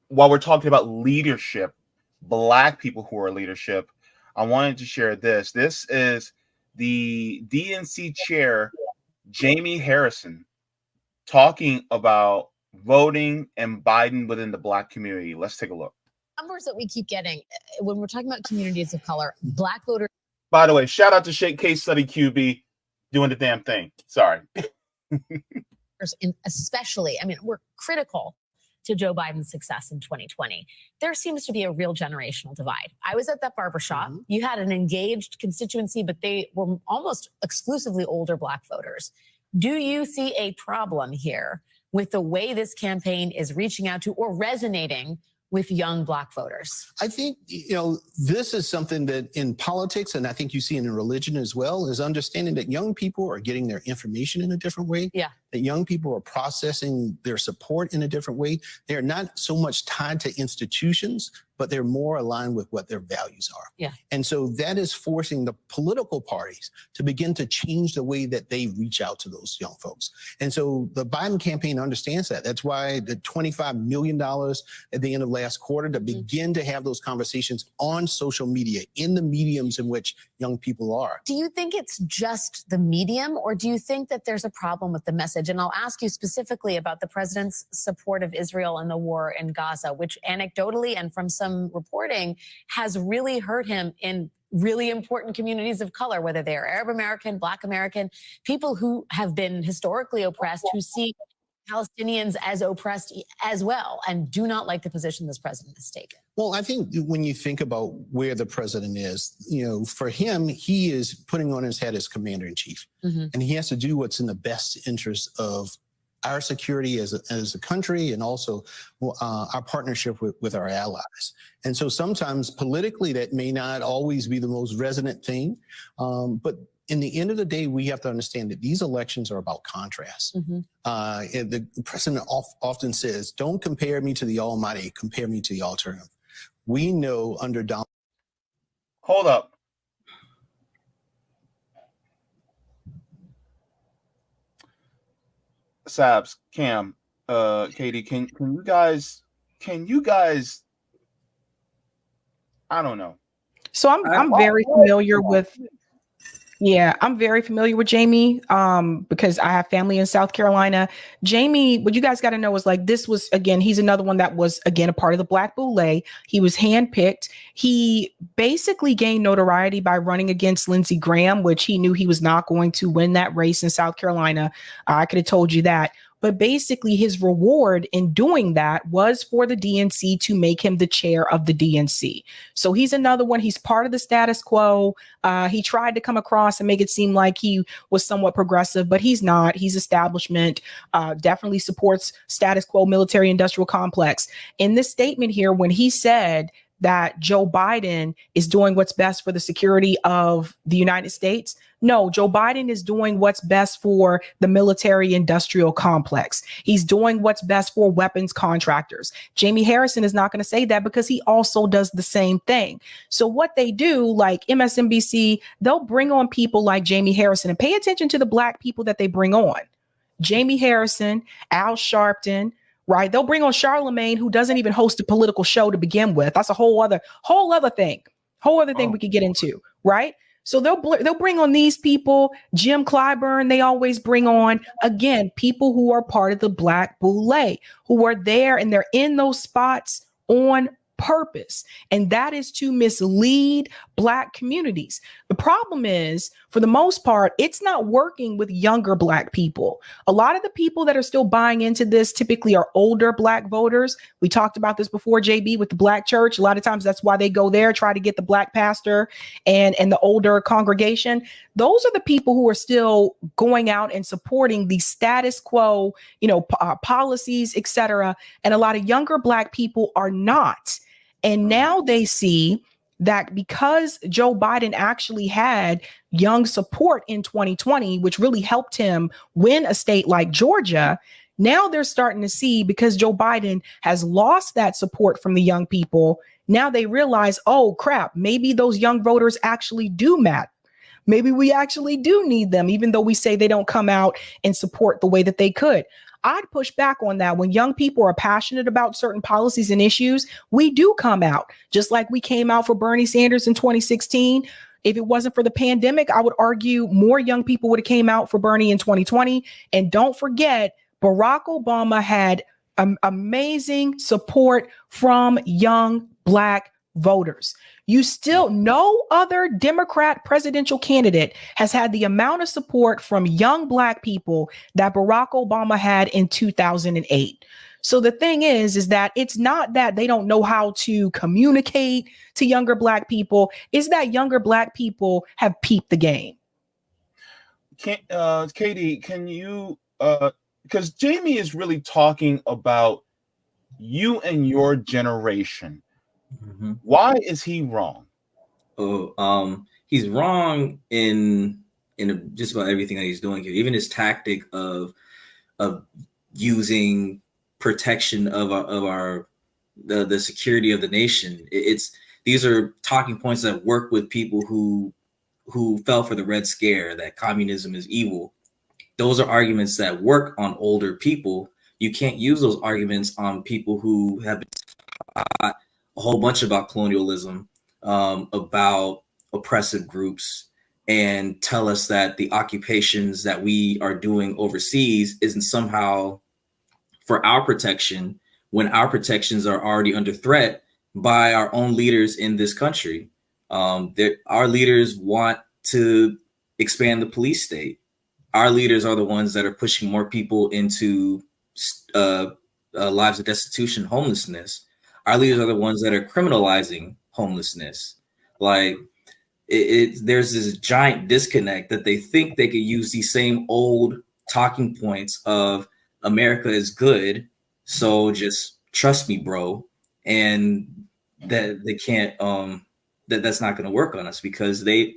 while we're talking about leadership, Black people who are leadership, I wanted to share this. This is the DNC chair, Jaime Harrison, talking about voting and Biden within the Black community. Let's take a look. Numbers that we keep getting when we're talking about communities of color, Black voters. By the way, shout out to Shake Case Study QB doing the damn thing. Sorry. Especially, I mean, we're critical to Joe Biden's success in 2020. There seems to be a real generational divide. I was at that barbershop. Mm-hmm. You had an engaged constituency, but they were almost exclusively older Black voters. Do you see a problem here with the way this campaign is reaching out to or resonating with young Black voters? I think, this is something that in politics, and I think you see in religion as well, is understanding that young people are getting their information in a different way. Yeah. That young people are processing their support in a different way. They're not so much tied to institutions, but they're more aligned with what their values are. Yeah. And so that is forcing the political parties to begin to change the way that they reach out to those young folks. And so the Biden campaign understands that. That's why the $25 million at the end of last quarter to begin to have those conversations on social media, in the mediums in which young people are. Do you think it's just the medium, or do you think that there's a problem with the message? And I'll ask you specifically about the president's support of Israel and the war in Gaza, which anecdotally and from some reporting has really hurt him in really important communities of color, whether they're Arab American, Black American, people who have been historically oppressed, who see Palestinians as oppressed as well, and do not like the position this president has taken. Well, I think when you think about where the president is, for him, he is putting on his head as commander in chief, and he has to do what's in the best interest of our security as a country, and also our partnership with our allies. And so sometimes politically that may not always be the most resonant thing, but in the end of the day, we have to understand that these elections are about contrast. The president often says, don't compare me to the almighty, compare me to the alternative. We know under Donald. Hold up. Sabs, Cam, Katie, can you guys, I don't know. So I'm very familiar with, I'm very familiar with Jaime because I have family in South Carolina. Jaime, what you guys got to know is this was, again, he's another one that was, again, a part of the Black Boule. He was handpicked. He basically gained notoriety by running against Lindsey Graham, which he knew he was not going to win that race in South Carolina. I could have told you that. But basically his reward in doing that was for the DNC to make him the chair of the DNC. So he's another one. He's part of the status quo. He tried to come across and make it seem like he was somewhat progressive, but he's not. He's establishment, definitely supports status quo military industrial complex. In this statement here, when he said that Joe Biden is doing what's best for the security of the United States. No, Joe Biden is doing what's best for the military industrial complex. He's doing what's best for weapons contractors. Jaime Harrison is not going to say that because he also does the same thing. So what they do, like MSNBC, they'll bring on people like Jaime Harrison, and pay attention to the Black people that they bring on. Jaime Harrison, Al Sharpton, right? They'll bring on Charlemagne, who doesn't even host a political show to begin with. That's a whole other thing we could get into, right? So they'll bring on these people, Jim Clyburn. They always bring on, again, people who are part of the Black Boule, who are there and they're in those spots on purpose. And that is to mislead Black communities. The problem is, for the most part, it's not working with younger Black people. A lot of the people that are still buying into this typically are older Black voters. We talked about this before, JB, with the Black church. A lot of times that's why they go there, try to get the Black pastor and the older congregation. Those are the people who are still going out and supporting the status quo, policies, et cetera. And a lot of younger Black people are not. And now they see that because Joe Biden actually had young support in 2020, which really helped him win a state like Georgia, now they're starting to see, because Joe Biden has lost that support from the young people, now they realize, oh crap, maybe those young voters actually do matter. Maybe we actually do need them, even though we say they don't come out and support the way that they could. I'd push back on that. When young people are passionate about certain policies and issues, we do come out, just like we came out for Bernie Sanders in 2016. If it wasn't for the pandemic, I would argue more young people would have came out for Bernie in 2020. And don't forget, Barack Obama had amazing support from young Black voters. No other Democrat presidential candidate has had the amount of support from young Black people that Barack Obama had in 2008. So the thing is that it's not that they don't know how to communicate to younger Black people. It's that younger Black people have peeped the game. Katie, can you, because Jamie is really talking about you and your generation. Mm-hmm. Why is he wrong? He's wrong in just about everything that he's doing here. Even his tactic of using protection of the security of the nation. These are talking points that work with people who fell for the Red Scare, that communism is evil. Those are arguments that work on older people. You can't use those arguments on people who have been taught a whole bunch about colonialism, about oppressive groups, and tell us that the occupations that we are doing overseas isn't somehow for our protection, when our protections are already under threat by our own leaders in this country. Our leaders want to expand the police state. Our leaders are the ones that are pushing more people into lives of destitution, homelessness. Our leaders are the ones that are criminalizing homelessness. Like there's this giant disconnect that they think they could use these same old talking points of America is good, so just trust me, bro, and that they can't. That's not going to work on us, because they're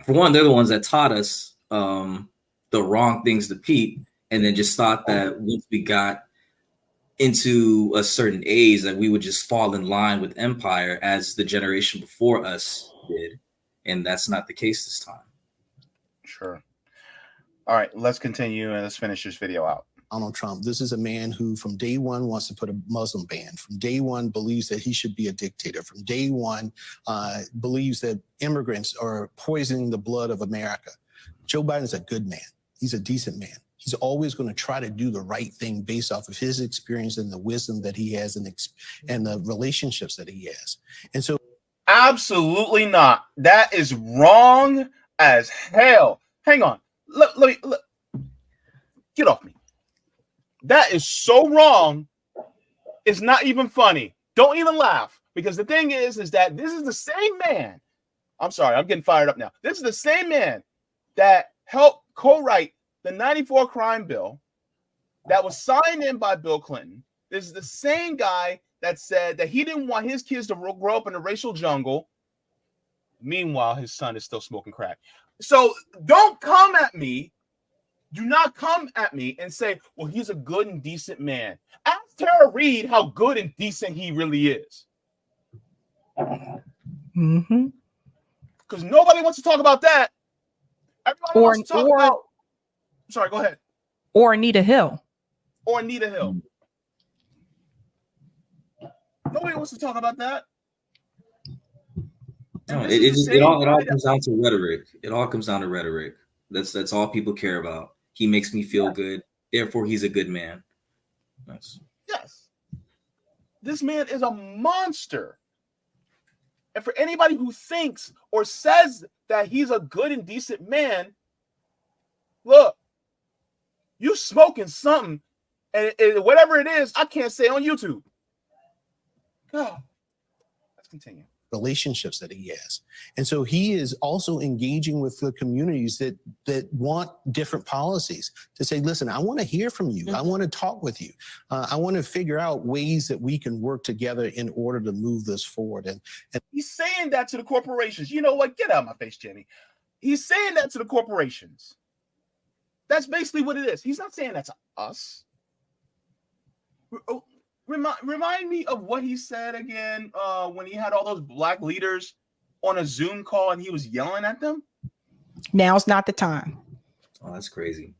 the ones that taught us the wrong things to peep, and then just thought that once we got into a certain age that we would just fall in line with empire as the generation before us did. And that's not the case this time. Sure. All right, let's continue and let's finish this video out. Donald Trump, this is a man who from day one wants to put a Muslim ban, from day one believes that he should be a dictator, from day one believes that immigrants are poisoning the blood of America. Joe Biden's a good man. He's a decent man. He's always going to try to do the right thing based off of his experience and the wisdom that he has and the relationships that he has. And so, absolutely not. That is wrong as hell. Hang on. Let me get off me. That is so wrong. It's not even funny. Don't even laugh, because the thing is that this is the same man. I'm sorry, I'm getting fired up now. This is the same man that helped co-write the 94 crime bill that was signed in by Bill Clinton. This is the same guy that said that he didn't want his kids to grow up in a racial jungle. Meanwhile, his son is still smoking crack. So don't come at me. Do not come at me and say, well, he's a good and decent man. Ask Tara Reid how good and decent he really is. Mm-hmm. Because nobody wants to talk about that. Everybody wants to talk about... Sorry, go ahead. Or Anita Hill. Nobody wants to talk about that. No, it all comes down to rhetoric. It all comes down to rhetoric. That's all people care about. He makes me feel good, therefore he's a good man. Nice. Yes. This man is a monster. And for anybody who thinks or says that he's a good and decent man, look, you smoking something, and whatever it is, I can't say on YouTube. God. Let's continue. Relationships that he has. And so he is also engaging with the communities that want different policies to say, listen, I want to hear from you. I want to talk with you. I want to figure out ways that we can work together in order to move this forward. And he's saying that to the corporations. You know what? Get out of my face, Jimmy. He's saying that to the corporations. That's basically what it is. He's not saying that to us. Remind me of what he said again when he had all those black leaders on a Zoom call and he was yelling at them. Now's not the time. Oh, that's crazy.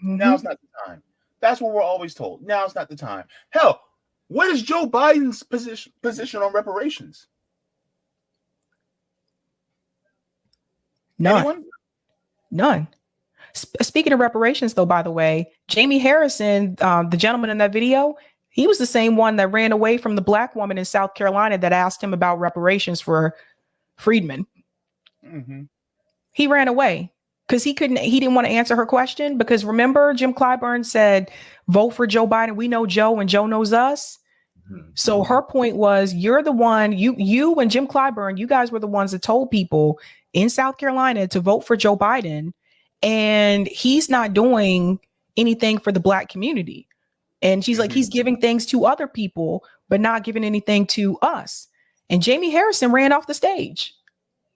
Now's not the time. That's what we're always told. Now's not the time. Hell, what is Joe Biden's position on reparations? None. Anyone? None. Speaking of reparations, though, by the way, Jaime Harrison, the gentleman in that video, he was the same one that ran away from the black woman in South Carolina that asked him about reparations for Freedman. Mm-hmm. He ran away because he didn't want to answer her question. Because remember, Jim Clyburn said, vote for Joe Biden. We know Joe and Joe knows us. Mm-hmm. So her point was, you're the one, you and Jim Clyburn, you guys were the ones that told people in South Carolina to vote for Joe Biden. And he's not doing anything for the black community. And she's like, he's giving things to other people, but not giving anything to us. And Jaime Harrison ran off the stage.